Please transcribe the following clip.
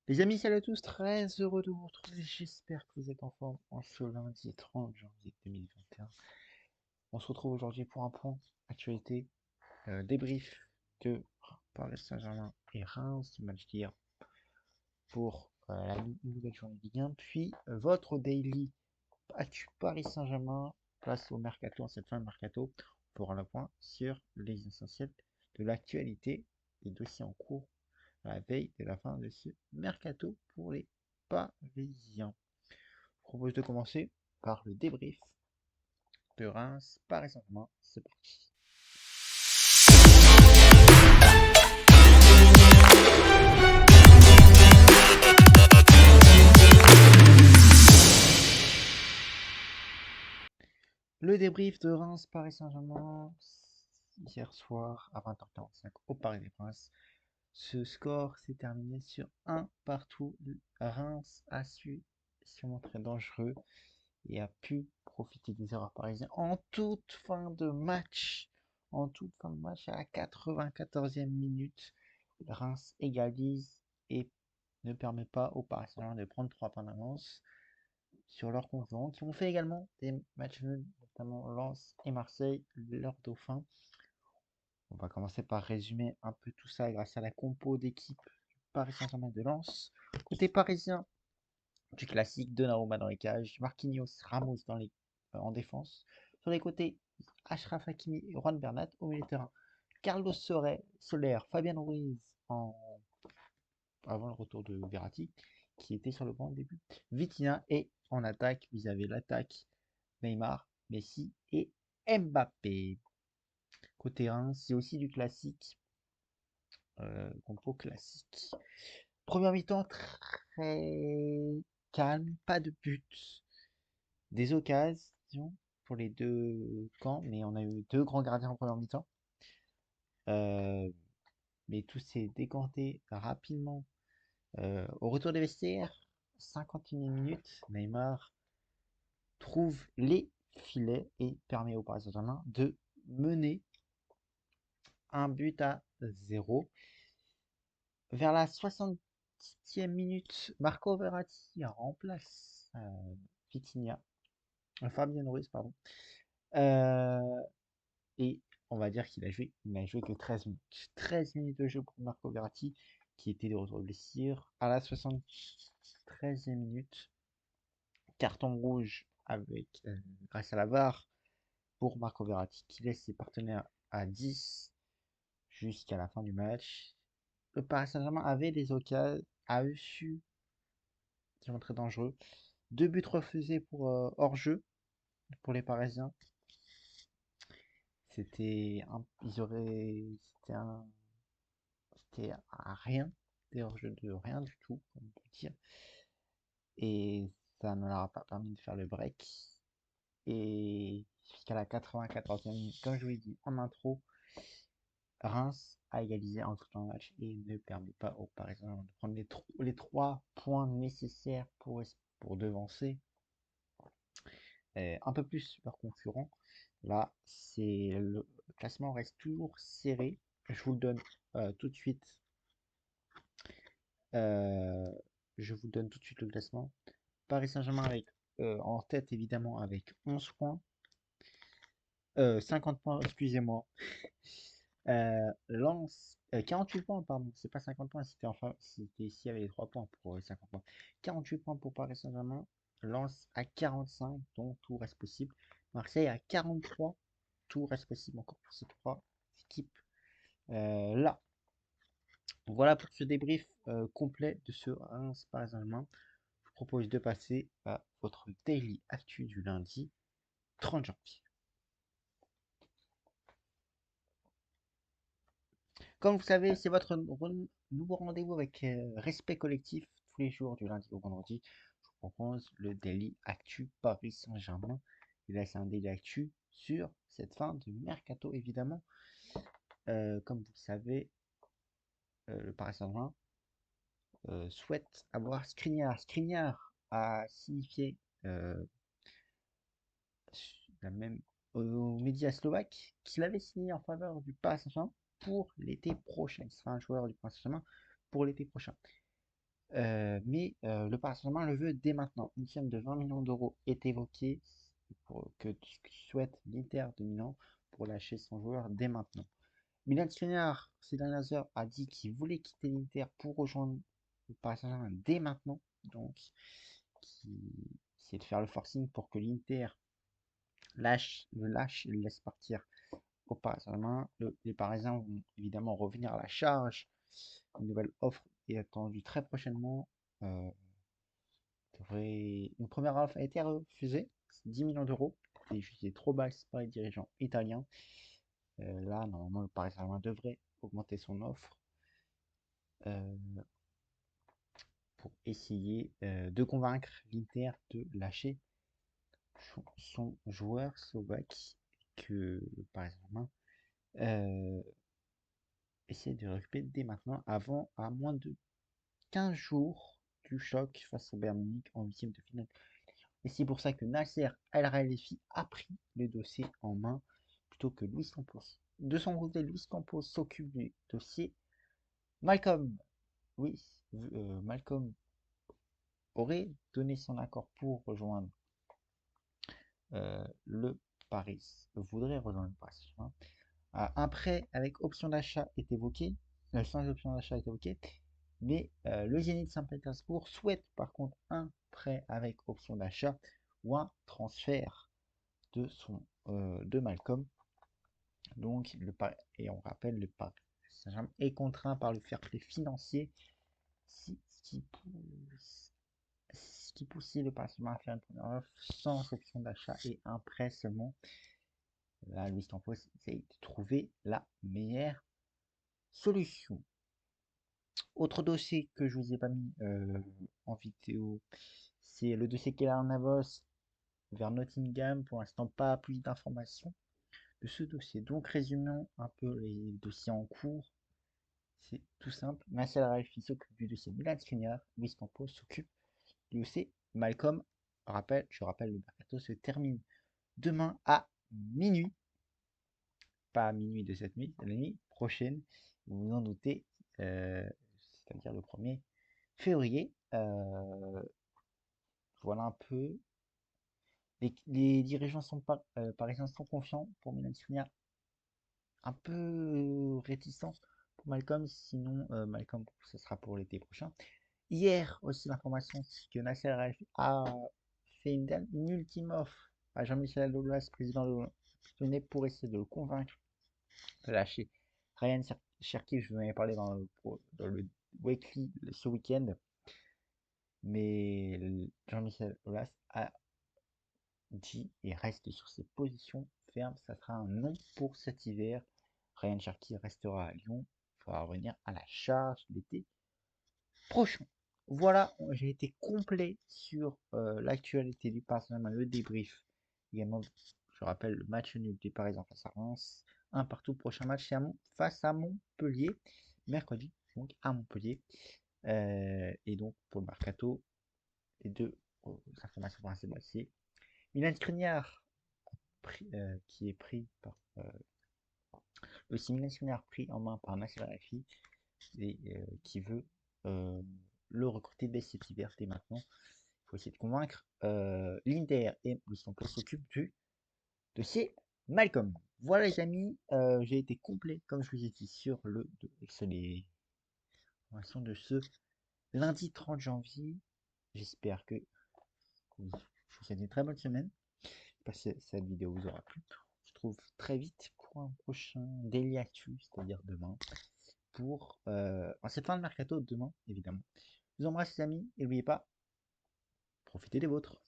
Les amis, salut à tous, très heureux de vous retrouver. J'espère que vous êtes en forme en ce lundi 30 janvier 2021. On se retrouve aujourd'hui pour un point actualité, débrief de Paris Saint-Germain et Reims, du match d'hier pour la nouvelle journée de Ligue 1. Puis votre daily actu Paris Saint-Germain, place au mercato, en cette fin de mercato, pour un point sur les essentiels de l'actualité des dossiers en cours à la veille de la fin de ce mercato pour les Parisiens. Je propose de commencer par le débrief de Reims Paris Saint-Germain. C'est parti. Le débrief de Reims Paris Saint-Germain hier soir à 20h45 au Parc des Princes. Ce score s'est terminé sur un partout. Reims a su se montrer dangereux et a pu profiter des erreurs parisiennes en toute fin de match. En toute fin de match, à la 94e minute, Reims égalise et ne permet pas aux Parisiens de prendre 3 points d'avance sur leurs concurrents qui ont fait également des matchs nuls, notamment Lens et Marseille, leurs dauphins. On va commencer par résumer un peu tout ça grâce à la compo d'équipe du Paris Saint-Germain de Lens. Côté parisien, du classique, Donnarumma dans les cages, Marquinhos, Ramos en défense. Sur les côtés, Achraf Hakimi et Juan Bernat au milieu de terrain. Carlos Soler, Fabien Ruiz avant le retour de Verratti, qui était sur le banc au début. Vitinha et en attaque, vous avez l'attaque Neymar, Messi et Mbappé. Côté 1, c'est aussi du classique, compo classique. Première mi-temps très calme, pas de but. Des occasions pour les deux camps, mais on a eu deux grands gardiens en première mi-temps. Euh, mais tout s'est décanté rapidement. Au retour des vestiaires, 51e minute, Neymar trouve les filets et permet au Paris Saint-Germain de mener un but à 0. Vers la 60e minute, Marco Verratti remplace Vitinha, Fabien Ruiz, pardon. Et on va dire il n'a joué que 13 minutes. 13 minutes de jeu pour Marco Verratti, qui était de retour de blessure. À la 73e minute, carton rouge grâce à la VAR pour Marco Verratti, qui laisse ses partenaires à 10 jusqu'à la fin du match. Le Paris Saint-Germain avait des occasions, a su se montrer dangereux. Deux buts refusés pour hors-jeu pour les Parisiens. C'était un, ils auraient, c'était à rien, des hors-jeu de rien du tout, on peut dire. Et ça ne leur a pas permis de faire le break. Et jusqu'à la 94e minute, comme je vous l'ai dit en intro, Reims a égalisé en tout temps le match et ne permet pas aux Parisiens de prendre les 3 points nécessaires pour devancer un peu plus leurs concurrents. Là, le classement reste toujours serré. Je vous le donne tout de suite. Euh, je vous donne tout de suite le classement. Paris Saint-Germain en tête évidemment avec 11 points. 50 points, excusez-moi. Lens, 48 points, pardon, c'est pas 50 points, c'était ici, il y avait les 3 points pour 50 points. 48 points pour Paris Saint-Germain, Lens à 45, donc tout reste possible. Marseille à 43, tout reste possible encore pour ces 3 équipes là. Voilà pour ce débrief complet de ce Reims Paris Saint-Germain. Je vous propose de passer à votre daily actu du lundi 30 janvier. Comme vous savez, c'est votre nouveau rendez-vous avec Respect Collectif tous les jours du lundi au vendredi. Je vous propose le Daily Actu Paris Saint-Germain. Et là, c'est un Daily Actu sur cette fin de mercato, évidemment. Comme vous le savez, le Paris Saint-Germain souhaite avoir Skriniar. Skriniar a signifié même aux médias slovaques qu'il avait signé en faveur du Paris Saint-Germain pour l'été prochain. Il sera un joueur du Paris Saint-Germain pour l'été prochain. Le Paris Saint-Germain le veut dès maintenant. Une somme de 20 millions d'euros est évoquée pour que souhaite l'Inter de Milan pour lâcher son joueur dès maintenant. Milan Skriniar, ces dernières heures, a dit qu'il voulait quitter l'Inter pour rejoindre le Paris Saint-Germain dès maintenant. Donc, c'est de faire le forcing pour que l'Inter le lâche et le laisse partir au Paris Saint-Germain. Les Parisiens vont évidemment revenir à la charge. Une nouvelle offre est attendue très prochainement. Euh, Une première offre a été refusée, 10 millions d'euros, et jugé trop basse par les dirigeants italiens. Là, normalement, le Paris Saint-Germain devrait augmenter son offre euh, pour essayer de convaincre l'Inter de lâcher son joueur slovaque que le Paris Saint-Germain euh, essaie de récupérer dès maintenant, avant à moins de 15 jours du choc face au Bayern Munich en huitième de finale. Et c'est pour ça que Nasser El-Khelaifi a pris le dossier en main plutôt que Luis Campos. De son côté, Luis Campos s'occupe du dossier. Malcolm, oui, Malcolm aurait donné son accord pour rejoindre le Paris, voudrait rejoindre le Paris. Un prêt avec option d'achat est évoqué, sans option d'achat est évoqué, mais le Zénith Saint-Pétersbourg souhaite par contre un prêt avec option d'achat ou un transfert de Malcolm. Donc, et on rappelle, le Paris Saint-Germain est contraint par le fair play financier, ce qui poussait le Paris Saint-Germain à faire une première offre sans option d'achat et un prêt seulement. Là, Luis Campos essaye de trouver la meilleure solution. Autre dossier que je vous ai pas mis en vidéo, c'est le dossier Keylor Navas vers Nottingham. Pour l'instant, pas plus d'informations de ce dossier. Donc, résumons un peu les dossiers en cours. C'est tout simple. Nasser Al-Khelaifi s'occupe du dossier Milan Skriniar. Luis Campos s'occupe du dossier Malcolm. Je rappelle, le mercato se termine demain à minuit. Pas à minuit de cette nuit, la nuit prochaine. Vous vous en doutez. C'est-à-dire le 1er février. Voilà un peu. Les dirigeants parisiens sont confiants pour Milan Skriniar. Un peu réticents pour Malcolm. Sinon, Malcolm, ce sera pour l'été prochain. Hier aussi, l'information, c'est que Nasser Al-Khelaifi a fait une ultime offre à Jean-Michel Aulas, président de Lyonnais, pour essayer de le convaincre de lâcher Ryan Cherki. Je vous en avais parlé dans le Weekly ce week-end. Mais Jean-Michel Aulas a dit et reste sur ses positions fermes. Ça sera un non pour cet hiver. Ryan Cherki restera à Lyon. Il faudra revenir à la charge l'été prochain. Voilà, j'ai été complet sur l'actualité du Paris Saint-Germain, le débrief. Également, je rappelle le match nul des Parisiens face à Reims. Un partout, prochain match face à Montpellier, mercredi, donc à Montpellier. Et donc pour le mercato, les deux informations principales, c'est Milan Skriniar, qui est pris par le Milan Skriniar pris en main par Nasser Al-Khelaifi et qui veut le recruter dès cet hiver, dès maintenant. Il faut essayer de convaincre l'Inter et Luis Campos s'occupe du dossier Malcolm. Voilà les amis, j'ai été complet comme je vous ai dit sur les informations de ce lundi 30 janvier. J'espère que je vous souhaite une très bonne semaine. J'espère que cette vidéo vous aura plu. On se retrouve très vite pour un prochain Daily Actu, c'est-à-dire demain. Pour cette fin de mercato demain, évidemment. Je vous embrasse les amis et n'oubliez pas, profitez des vôtres.